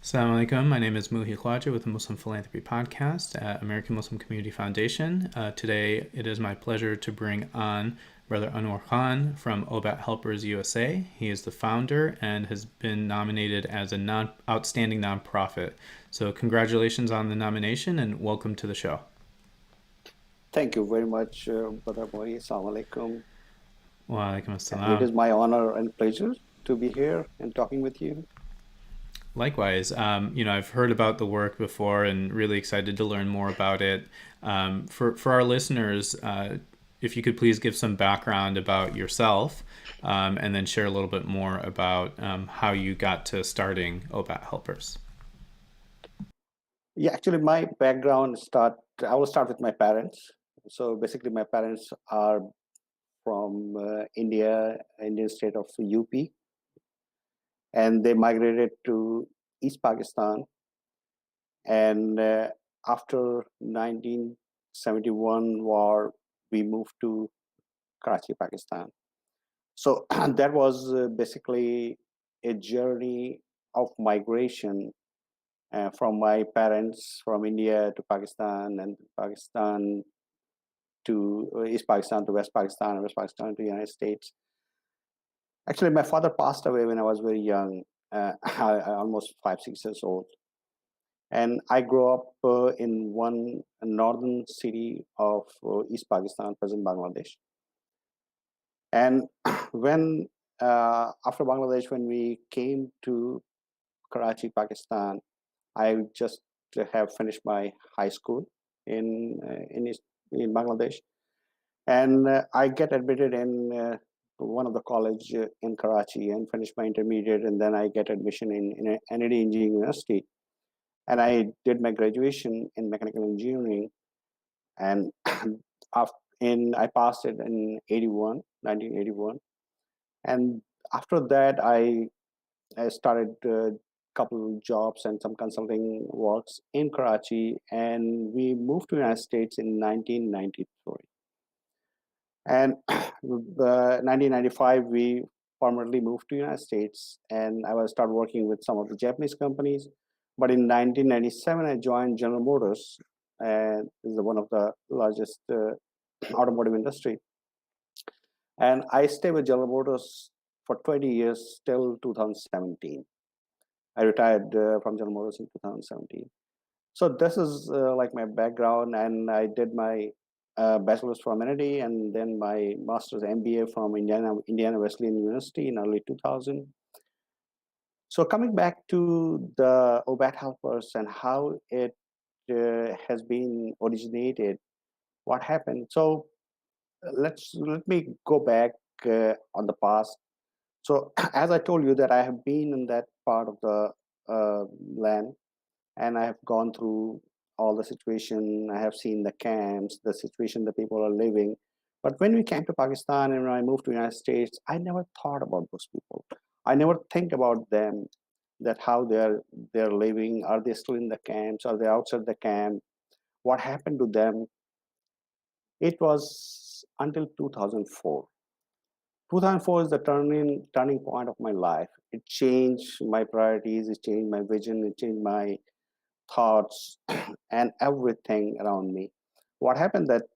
Assalamu alaikum. My name is Muhi Khwaja with the Muslim Philanthropy Podcast at American Muslim Community Foundation. Today, it is my pleasure to bring on Brother Anwar Khan from OBAT Helpers USA. He is the founder and has been nominated as a outstanding nonprofit. So, congratulations on the nomination and welcome to the show. Thank you very much, Brother Mohi. Assalamu alaikum. Wa alaikum And it assalam. is my honor and pleasure to be here and talking with you. Likewise, I've heard about the work before and really excited to learn more about it. For our listeners, if you could please give some background about yourself, and then share a little bit more about how you got to starting OBAT Helpers. Yeah, actually, my I will start with my parents. So basically, my parents are from Indian state of UP, and they migrated to East Pakistan. And after 1971 war, we moved to Karachi, Pakistan. So that was basically a journey of migration from my parents from India to Pakistan, and Pakistan to East Pakistan to West Pakistan, and West Pakistan to the United States. Actually, my father passed away when I was very young, almost 5, 6 years old. And I grew up in one northern city of East Pakistan, present Bangladesh. And when after Bangladesh, when we came to Karachi, Pakistan, I just have finished my high school in Bangladesh, and I get admitted in one of the college in Karachi and finish my intermediate, and then I get admission in Kennedy Engineering University, and I did my graduation in mechanical engineering, and I passed it in 1981, and after that I started couple jobs and some consulting works in Karachi, and we moved to the United States in 1993. And 1995, we permanently moved to the United States, and I was start working with some of the Japanese companies. But in 1997, I joined General Motors, and is one of the largest automotive industry. And I stayed with General Motors for 20 years till 2017. I retired from General Motors in 2017. So this is like my background, and I did my bachelor's from Kennedy, and then my master's MBA from Indiana Wesleyan University in early 2000. So coming back to the OBAT helpers and how it has been originated, what happened? So let me go back on the past. So as I told you that I have been in that part of the land, and I have gone through all the situation. I have seen the camps, the situation the people are living. But when we came to Pakistan and when I moved to the United States, I never thought about those people. I never think about them, that how they're living. Are they still in the camps? Are they outside the camp? What happened to them? It was until 2004. 2004 is the turning point of my life. It changed my priorities, it changed my vision, it changed my thoughts and everything around me. What happened that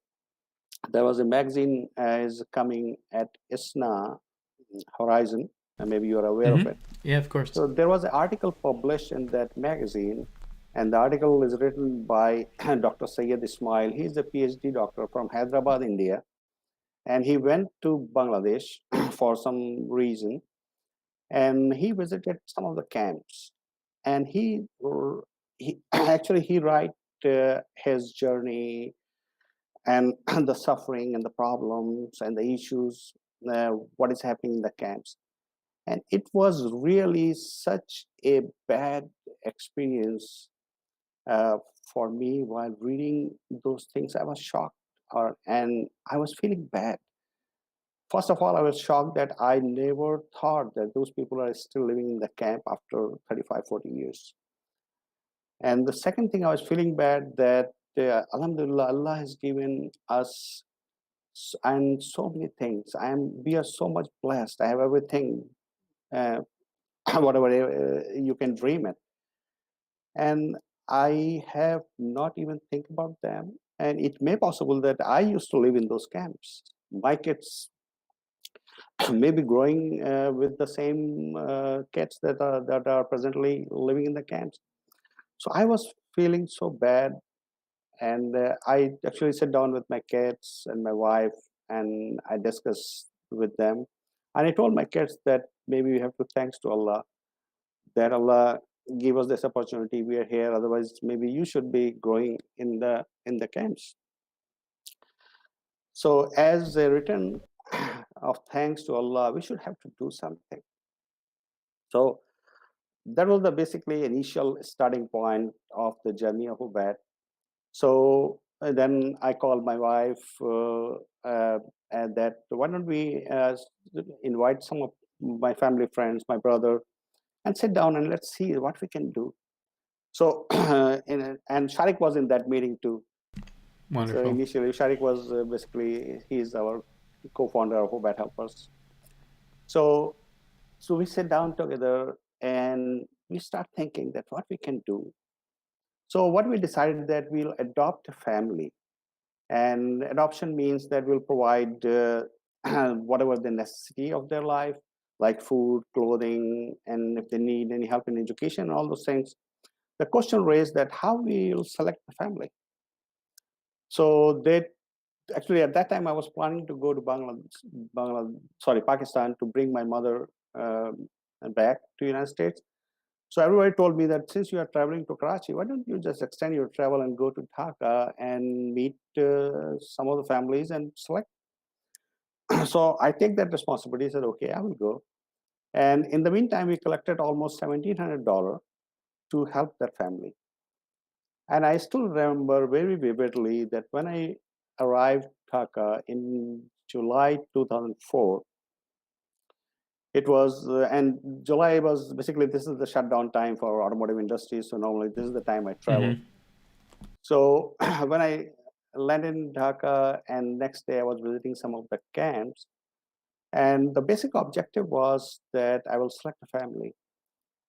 there was a magazine is coming at ISNA Horizon, and maybe you are aware of it. Yeah, of course. So there was an article published in that magazine, and the article is written by Dr. Sayyid Ismail. He's a PhD doctor from Hyderabad, India, and he went to Bangladesh for some reason, and he visited some of the camps, and he actually he write his journey and the suffering and the problems and the issues, what is happening in the camps. And it was really such a bad experience uh, for me while reading those things. I was shocked, and I was feeling bad. First of all, I was shocked that I never thought that those people are still living in the camp after 35, 40 years. And the second thing, I was feeling bad that Alhamdulillah, Allah has given us and so many things. We are so much blessed. I have everything, uh, whatever you can dream it. and I have not even think about them. And it may possible that I used to live in those camps. My kids may be growing with the same kids that are presently living in the camps. So I was feeling so bad, and I actually sat down with my kids and my wife, and I discussed with them, and I told my kids that maybe we have to thanks to Allah that Allah give us this opportunity. We are here, otherwise maybe you should be growing in the camps. So as a return of thanks to Allah, we should have to do something. So that was the basically initial starting point of the journey of OBAT. So then I called my wife and that why don't we invite some of my family friends, my brother, and sit down and let's see what we can do. So and Sharik was in that meeting too. Wonderful. So initially, Sharik was basically he's our co-founder of OBAT Helpers. So we sit down together and we start thinking that what we can do. So what we decided that we'll adopt a family, and adoption means that we'll provide whatever the necessity of their life, like food, clothing, and if they need any help in education, all those things. The question raised that how we'll select the family. So they actually at that time I was planning to go to Pakistan to bring my mother back to United States. So everybody told me that since you are traveling to Karachi, why don't you just extend your travel and go to Dhaka and meet some of the families and select. So I take that responsibility. Said okay, I will go. And in the meantime, we collected almost $1,700 to help that family. And I still remember very vividly that when I arrived Dhaka in July 2004, it was, and July was basically, this is the shutdown time for automotive industry. So normally this is the time I travel. So when I landed in Dhaka and next day I was visiting some of the camps, and the basic objective was that I will select a family.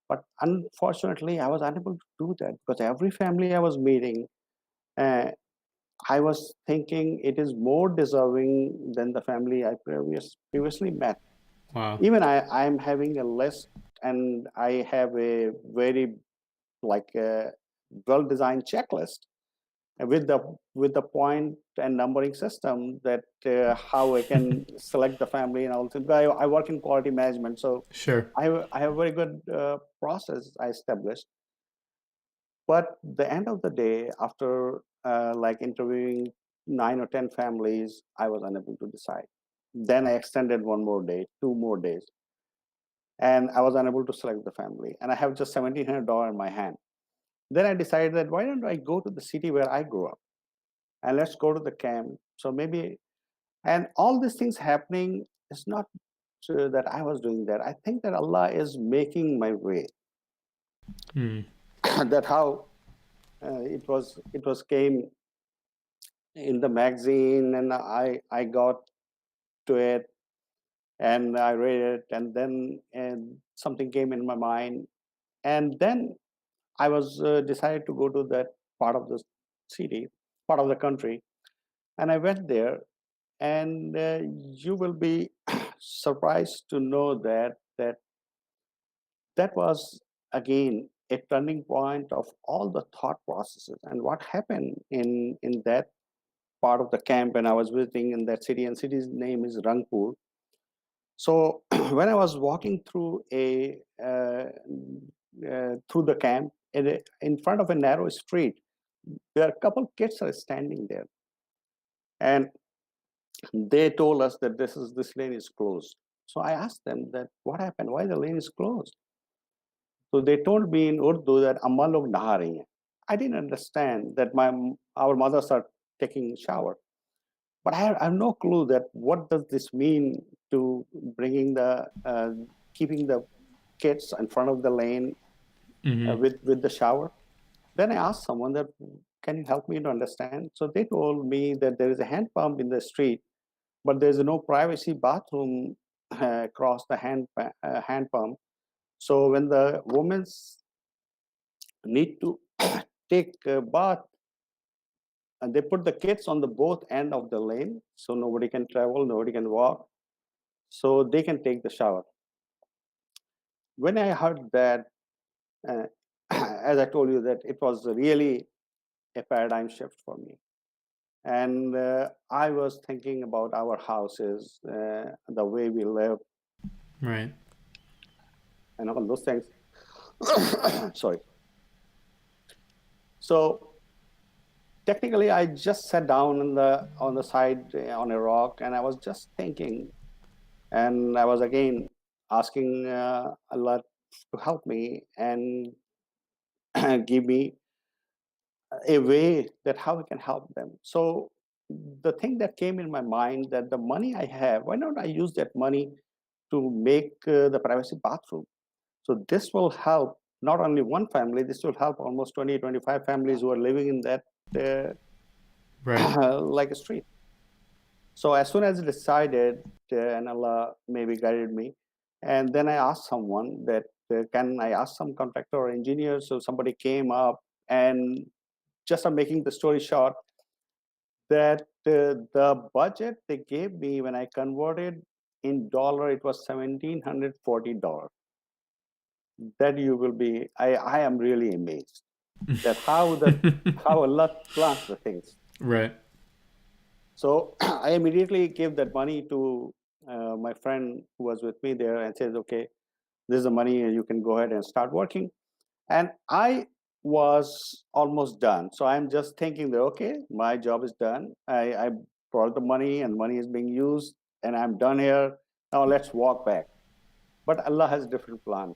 But unfortunately, I was unable to do that because every family I was meeting, uh, I was thinking it is more deserving than the family I previously met. Wow. Even I'm having a list, and I have a very like a well-designed checklist with the point and numbering system that how I can select the family and all. I work in quality management, so Sure. I have a very good process I established. But the end of the day, after like interviewing 9 or 10 families, I was unable to decide. Then I extended one more day, 2 more days, and I was unable to select the family. And I have just $1,700 in my hand. Then I decided that why don't I go to the city where I grew up, and let's go to the camp. So maybe, and all these things happening is not that I was doing that. I think that Allah is making my way. That how it was came in the magazine, and I got to it and I read it, and then something came in my mind, and then I was decided to go to that part of the city, part of the country, and I went there, and you will be surprised to know that was again a turning point of all the thought processes. And what happened in that part of the camp when I was visiting in that city, and city's name is Rangpur. So when I was walking through through the camp, in front of a narrow street, there are a couple kids are standing there, and they told us that this lane is closed. So I asked them that what happened, why the lane is closed. So they told me in Urdu that amma log naha rahi hain. I didn't understand that our mothers are taking shower. But I have no clue that what does this mean to bringing the keeping the kids in front of the lane with the shower. Then I asked someone that can you help me to understand. So they told me that there is a hand pump in the street, but there's no privacy bathroom across the hand pump. So when the woman's need to take a bath, and they put the kids on the both end of the lane, so nobody can travel, nobody can walk, so they can take the shower. When I heard that, uh, as I told you, that it was really a paradigm shift for me. And I was thinking about our houses, the way we live, Right. and all those things. Sorry. So technically, I just sat down on the side on a rock, and I was just thinking, and I was again asking Allah to help me and give me a way that how I can help them. So the thing that came in my mind, that the money I have, why not I use that money to make the privacy bathroom? So this will help not only one family, this will help almost 20, 25 families who are living in that Right. like a street. So as soon as I decided, and Allah maybe guided me, and then I asked someone that can I ask some contractor or engineer? So somebody came up, and just I'm making the story short, that the budget they gave me when I converted in dollar, it was $1,740. That you will be, I am really amazed that how Allah plans the things. Right. So I immediately gave that money to my friend who was with me there and says, okay, this is the money, and you can go ahead and start working. And I was almost done. So I'm just thinking that, okay, my job is done. I brought the money, and money is being used, and I'm done here. Now let's walk back. But Allah has a different plan.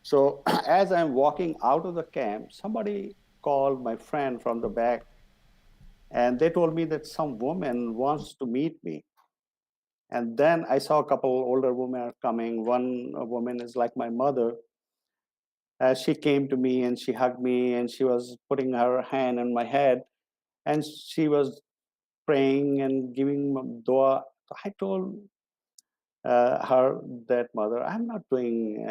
So as I'm walking out of the camp, somebody called my friend from the back, and they told me that some woman wants to meet me. And then I saw a couple older women are coming. One woman is like my mother. She came to me and she hugged me, and she was putting her hand on my head, and she was praying and giving dua. I told her that, mother, I'm not doing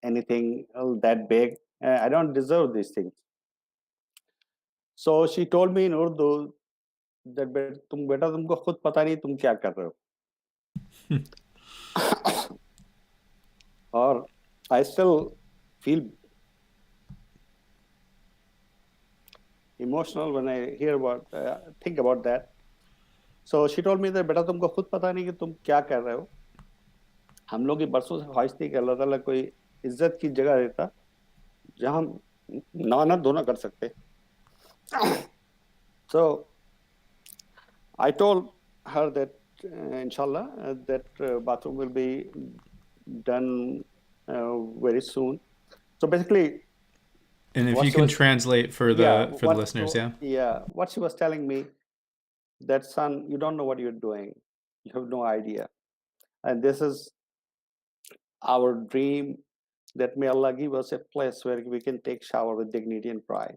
anything that big. I don't deserve these things. So she told me in Urdu that तुम बेटा तुमको खुद पता नहीं तुम क्या कर रहे हो. Or I still feel emotional when I hear about, think about that. So she told me that बेटा तुमको खुद पता नहीं कि तुम क्या कर रहे हो. हम लोग की बरसों से ख्वाहिश थी कि अल्लाह ताला कोई इज्जत की जगह देता जहां हम नहाना धोना कर सकते. So I told her that inshallah that bathroom will be done very soon. So basically, And if what you she can was, translate for yeah, the listeners, yeah. yeah, what she was telling me, that son, you don't know what you're doing, you have no idea, and this is our dream, that may Allah give us a place where we can take shower with dignity and pride.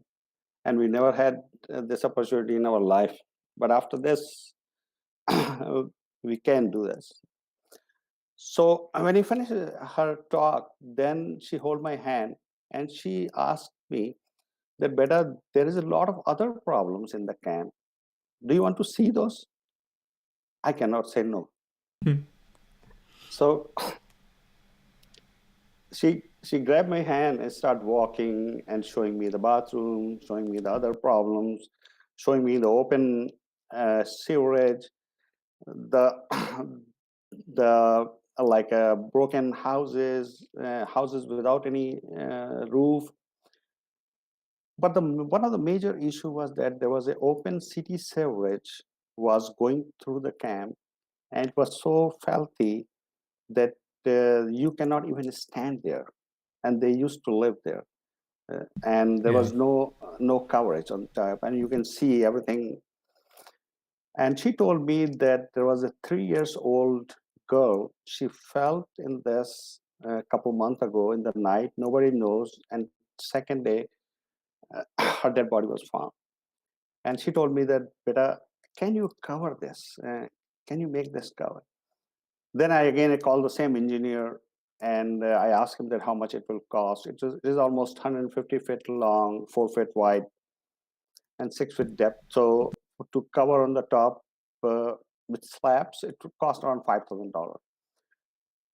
And we never had this opportunity in our life, but after this, we can do this. So when he finished her talk, then she hold my hand and she asked me that, better, there is a lot of other problems in the camp. Do you want to see those? I cannot say no. So she grabbed my hand and started walking and showing me the bathroom, showing me the other problems, showing me the open sewerage, the the like broken houses, houses without any roof. But one of the major issue was that there was an open city sewerage was going through the camp, and it was so filthy that you cannot even stand there. And they used to live there, and there Yeah. was no coverage on top, and you can see everything. And she told me that there was a 3 years old girl. She fell in this a couple months ago in the night. Nobody knows. And second day, her dead body was found. And she told me that, Beta, can you cover this? Can you make this cover? Then I called the same engineer, and I asked him that how much it will cost. It is almost 150 feet long, 4 feet wide, and 6 feet depth. So to cover on the top with slabs, it would cost around $5,000.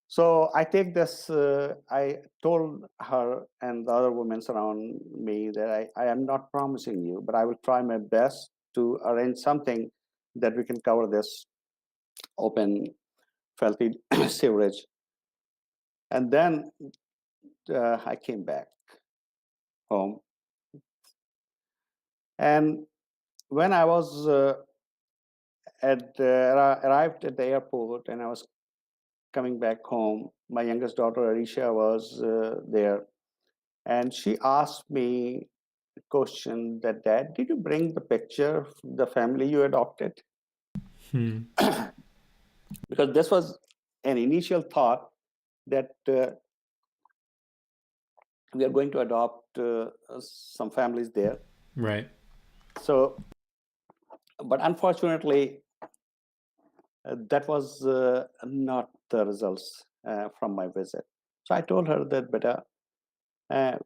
So I take this, I told her and the other women around me that I am not promising you, but I will try my best to arrange something that we can cover this open, filthy sewerage. And then I came back home. And when I was arrived at the airport and I was coming back home, my youngest daughter, Arisha, was there. And she asked me a question that, Dad, did you bring the picture of the family you adopted? Because this was an initial thought that we are going to adopt some families there. Right. So, but unfortunately, that was not the results from my visit. So I told her that, Beta,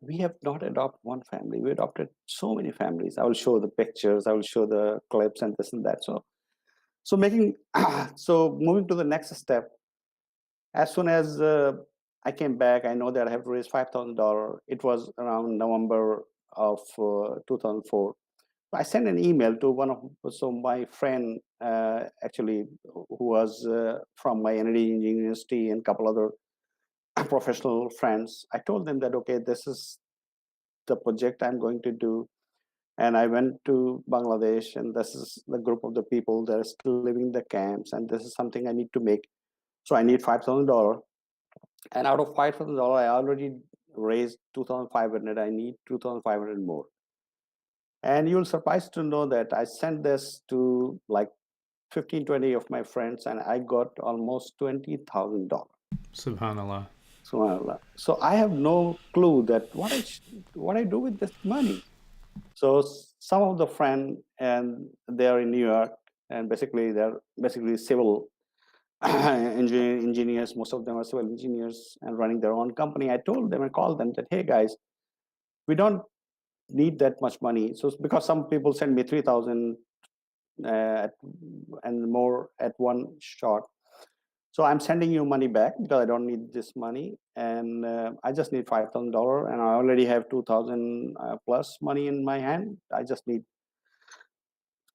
we have not adopted one family. We adopted so many families. I will show the pictures. I will show the clips and this and that. So making so moving to the next step. As soon as I came back, I know that I have to raise $5,000. It was around November of 2004. I sent an email to my friend, actually, who was from my energy engineering university and a couple other professional friends. I told them that, okay, this is the project I'm going to do. And I went to Bangladesh, and this is the group of the people that are still living in the camps, and this is something I need to make. So I need $5,000. And out of $5,000, I already raised 2,500. I need 2,500 more. And you'll surprised to know that I sent this to like 15, 20 of my friends, and I got almost $20,000. Subhanallah. So I have no clue that what I do with this money. So some of the friends, and they're in New York, and they're civil engineers. Most of them are civil engineers and running their own company. I told them, I called them that, hey guys, we don't need that much money. So because some people send me 3,000 and more at one shot. So I'm sending you money back because I don't need this money, and I just need $5,000, and I already have 2,000 plus money in my hand. I just need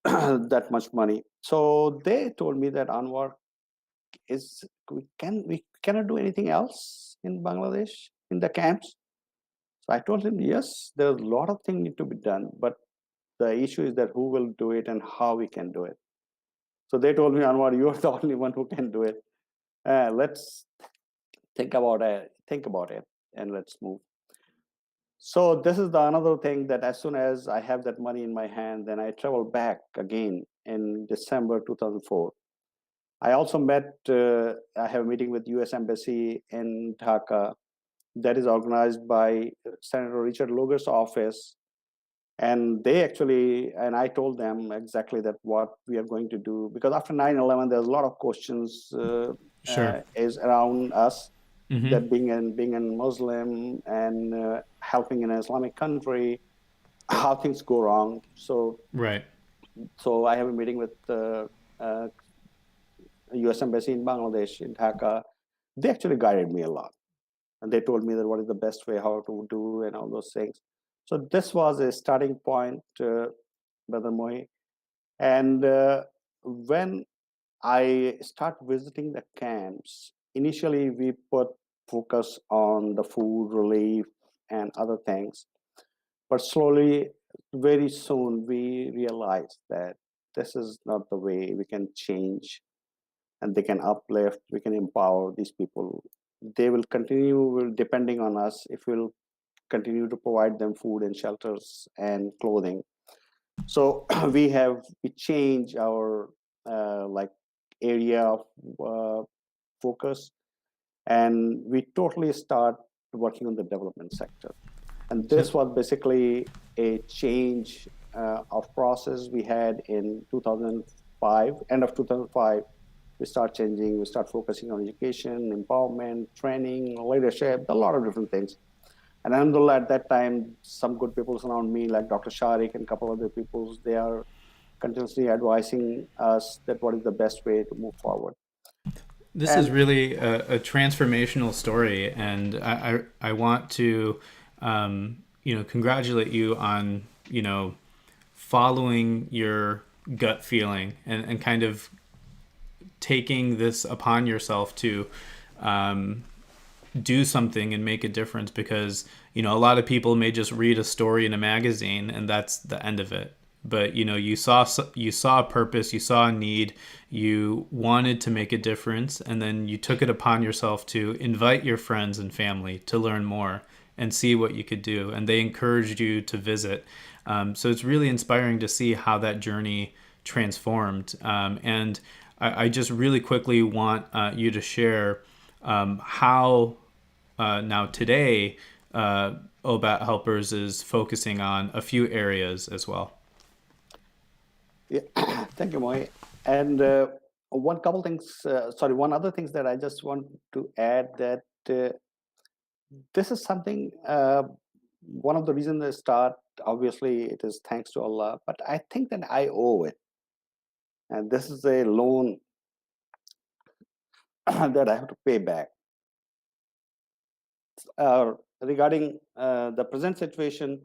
that much money. So they told me that, Anwar, we cannot do anything else in Bangladesh in the camps. So I told him, yes, there's a lot of things need to be done, but the issue is that who will do it and how we can do it. So they told me, Anwar, you're the only one who can do it. Let's think about it, and let's move. So this is another thing, that as soon as I have that money in my hand, then I travel back again in December 2004. I also I have a meeting with US Embassy in Dhaka that is organized by Senator Richard Lugar's office. And I told them exactly that what we are going to do, because after 9/11, there's a lot of questions Sure. is around us, Mm-hmm. that being a Muslim and helping in an Islamic country, how things go wrong. Right. So I have a meeting with the US Embassy in Bangladesh, in Dhaka. They actually guided me a lot. And they told me that what is the best way, how to do, and all those things. So this was a starting point, Brother Mohi. And when I start visiting the camps, initially we put focus on the food relief and other things. But slowly, very soon, we realized that this is not the way we can change, and they can uplift, we can empower these people. They will continue depending on us if we'll continue to provide them food and shelters and clothing. So we change our area of focus, and we totally start working on the development sector. And this was basically a change of process we had in 2005, end of 2005. we start changing, we start focusing on education, empowerment, training, leadership, a lot of different things. And alhamdulillah, at that time, some good people around me, like Dr. Sharik and a couple other people, they are continuously advising us that what is the best way to move forward. This is And really a transformational story, and I want to, congratulate you on, following your gut feeling and kind of taking this upon yourself to do something and make a difference, because a lot of people may just read a story in a magazine and that's the end of it, but you saw a purpose, you saw a need, you wanted to make a difference, and then you took it upon yourself to invite your friends and family to learn more and see what you could do, and they encouraged you to visit. So it's really inspiring to see how that journey transformed. And I just really quickly want you to share how now today OBAT Helpers is focusing on a few areas as well. yeah, thank you, Moy. And one other things that I just want to add, that this is something, one of the reasons I start, obviously it is thanks to Allah, but I think that I owe it. And this is a loan that I have to pay back. Regarding the present situation,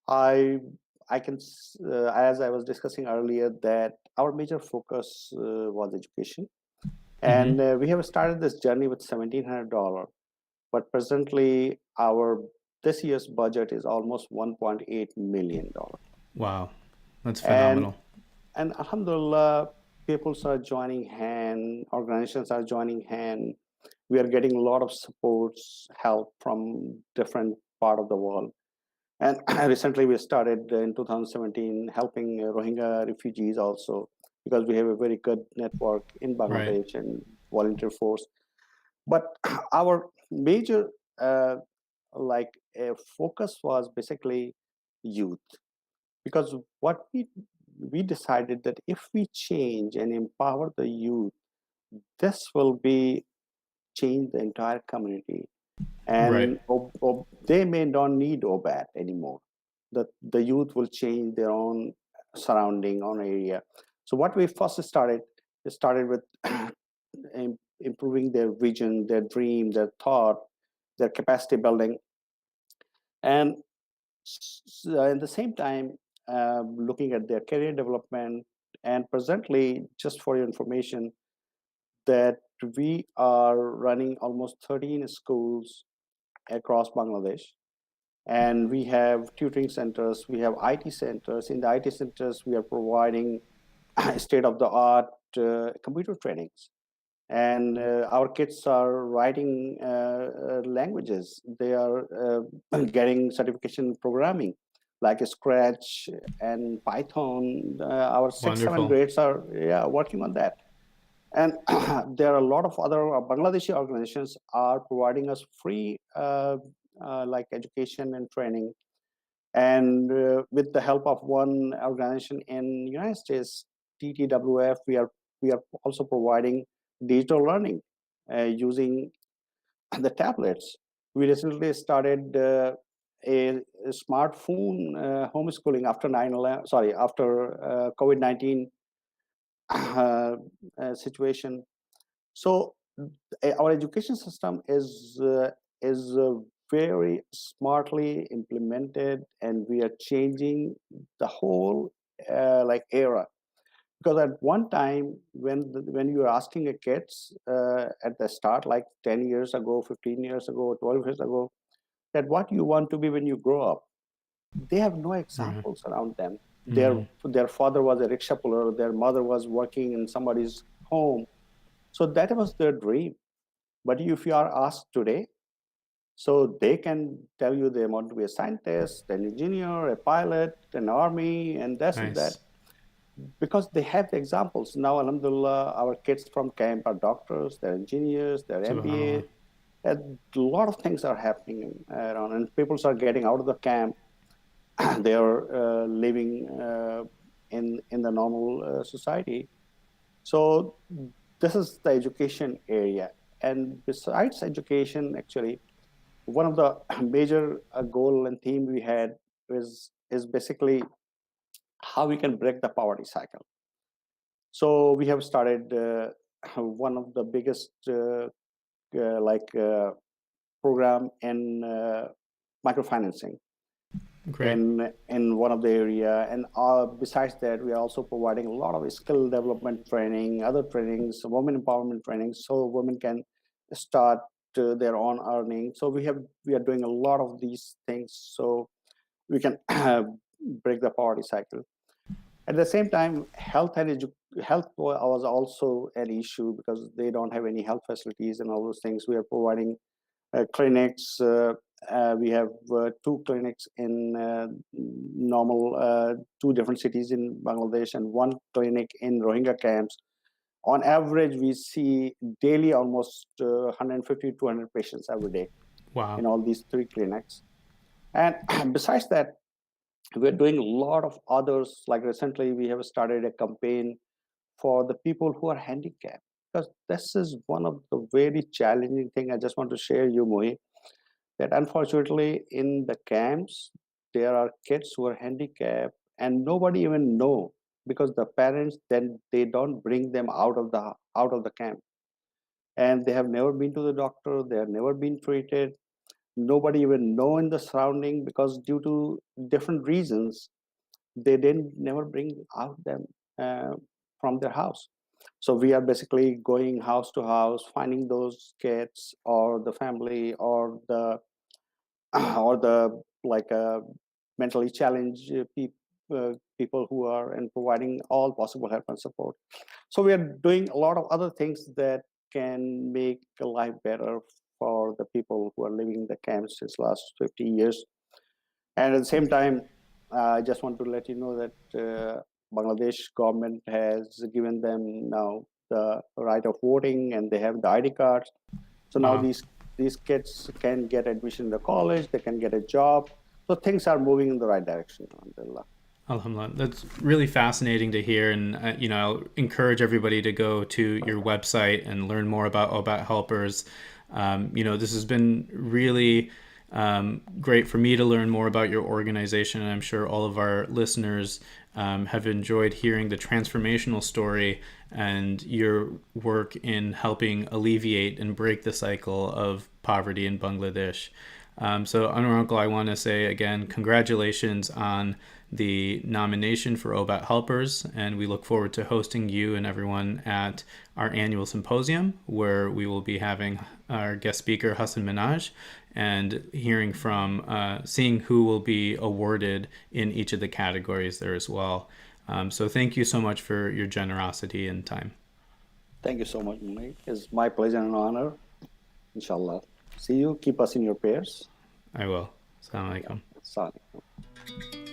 I I can, as I was discussing earlier, that our major focus was education, and Mm-hmm. we have started this journey with $1,700. But presently, our this year's budget is almost $1.8 million, Wow, that's and phenomenal. alhamdulillah, people are joining hand, organizations are joining hand. We are getting a lot of supports, help from different part of the world. And recently we started in 2017 helping Rohingya refugees also, because we have a very good network in Right. Bangladesh and volunteer force. But our major focus was basically youth, because what we decided that if we change and empower the youth, this will be change the entire community, Right. and they may not need OBAT anymore. The youth will change their own surrounding, own area. So what we first started with improving their vision, their dream, their thought, their capacity building, and at the same time looking at their career development. And presently, just for your information, that we are running almost 13 schools across Bangladesh, and we have tutoring centers, we have IT centers. In the IT centers, we are providing state of the art computer trainings, and our kids are writing languages. They are getting certification in programming like Scratch and Python. Our 6 7 Wonderful. grades are, yeah, working on that. And there are a lot of other Bangladeshi organizations are providing us free like education and training. And with the help of one organization in United States, TTWF, we are also providing digital learning using the tablets. We recently started a smartphone homeschooling after 9/11. Sorry, after COVID-19 situation. So our education system is very smartly implemented, and we are changing the whole era. Because at one time, when you were asking a kids at the start, like 10 years ago, 15 years ago, 12 years ago, that what you want to be when you grow up, they have no Right. examples around them. Their Mm-hmm. their father was a rickshaw puller, their mother was working in somebody's home, so that was their dream. But if you are asked today, so they can tell you they want to be a scientist, an engineer, a pilot, an army, and this and that, Nice. because they have the examples. Now, alhamdulillah, our kids from camp are doctors, they're engineers, they're MBA. Subhanallah. And a lot of things are happening around, and people are getting out of the camp. They are living in the normal society. So this is the education area. And besides education, actually, one of the major goal and theme we had is basically how we can break the poverty cycle. So we have started one of the biggest program in microfinancing Great. in one of the area, and besides that we are also providing a lot of skill development training, other trainings, women empowerment training, so women can start their own earning. So we are doing a lot of these things so we can break the poverty cycle. At the same time, health was also an issue because they don't have any health facilities and all those things. We are providing clinics. We have two clinics in two different cities in Bangladesh and one clinic in Rohingya camps. On average, we see daily almost 150 to 200 patients every day Wow. in all these three clinics. And besides that, we're doing a lot of others. Like recently, we have started a campaign for the people who are handicapped, because this is one of the very challenging thing. I just want to share you, Mohi, that unfortunately in the camps there are kids who are handicapped and nobody even know, because the parents then they don't bring them out of the camp, and they have never been to the doctor, they have never been treated, nobody even know in the surrounding, because due to different reasons they didn't never bring out them uh, from their house. So we are basically going house to house, finding those kids or the family or the or the mentally challenged people who are, and providing all possible help and support. So we are doing a lot of other things that can make life better for the people who are living in the camps since last 50 years. And at the same time, I just want to let you know that Bangladesh government has given them now the right of voting, and they have the ID cards. So now Wow. these kids can get admission in the college, they can get a job. So things are moving in the right direction, alhamdulillah. Alhamdulillah. That's really fascinating to hear. And, I'll encourage everybody to go to your website and learn more about OBAT Helpers. This has been really great for me to learn more about your organization. And I'm sure all of our listeners have enjoyed hearing the transformational story and your work in helping alleviate and break the cycle of poverty in Bangladesh. So, Anwar Uncle, I want to say again, congratulations on the nomination for OBAT Helpers, and we look forward to hosting you and everyone at our annual symposium, where we will be having our guest speaker Hassan Minaj and hearing from, seeing who will be awarded in each of the categories there as well. So thank you so much for your generosity and time. Thank you so much, Mike. It's my pleasure and honor. Inshallah. See you. Keep us in your prayers. I will. Assalamu Yeah. alaikum. Assalamu alaikum.